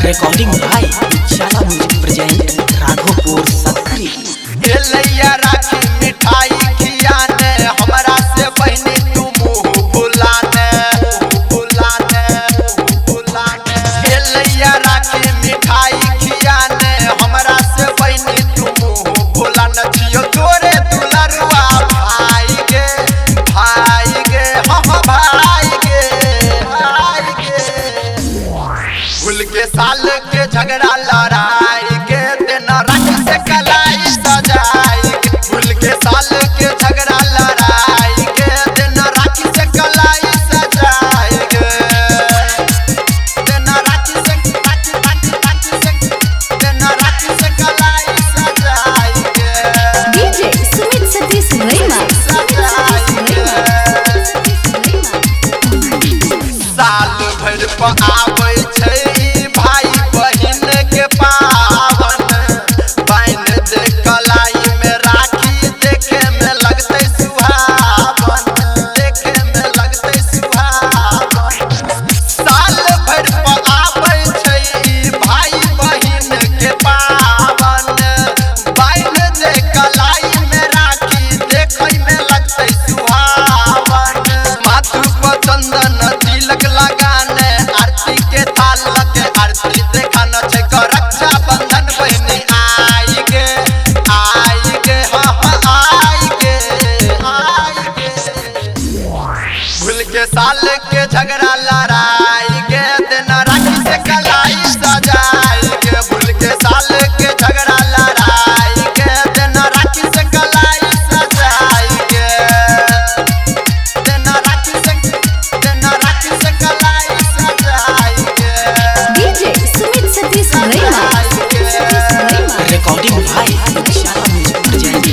Recording भाई साजा music present Raghopur सकरी। राखी मिठाई खियाने हमरा से बहनी तू मुँह बुलाने राखी मिठाई खियाने हमरा से बहनी तू मुँह बुलाने छियो तोरे दुलरुआ भाई गे हाँ भाई गे भूल के साल के झगड़ा लड़ाई के देना राखी से कलाई सजाई के भूल के साल के झगड़ा लड़ाई के देना राखी से कलाई सजाई के देना राखी से देना राखी से कलाई सजाई के डीजे सुमित सतीश साल भर पर आवे छै भाई बहिन के पावन बाइन दे कलाई में राखी देखे में लगते सुहावन साल भर पर आवे छै भाई बहिन के पावन बाइन दे कलाई में राखी देखे में लगते सुहावन माथु पर चंदन तिलक लगाने आरती के थाल के आरती देखाना छै रक्षा बंधन बहनी आई गे हाँ आई गे भूल के साल के झगड़ा लड़ाई के देना राखी से कलाई सजाई के भूल के साल के झगड़ा लड़ाई के देना राखी से कलाई सजाई के देना राखी से कलाई सजाई के डीजे सुमित सतीश रिकॉर्डिंग भाई साजा म्यूजिक प्रेजेंट।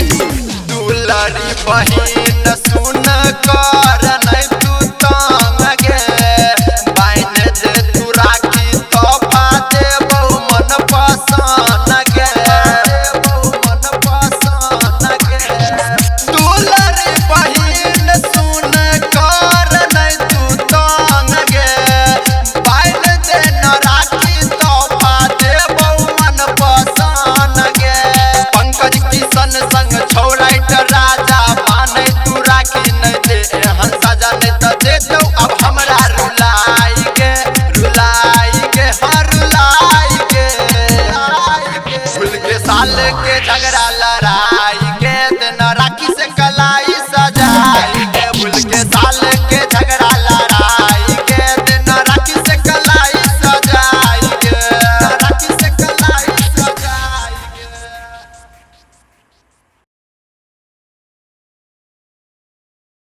दुलारी बहिन सुन कर नहीं तू तंग गे बाइन दे तू राखी तोहफा देबो मन पसंद गे दुलारी बहिन सुन कर नहीं तू तंग गे बाइन दे न राखी तोहफा देबो मन पसंद गे पंकज किशन संग छौराइत राजा माने तू राखी नहीं दे एहन साजा नहीं तो दे दो अब हमरा रुलाई के हाँ रुलाई के भूल के साल के झगड़ा लड़ाई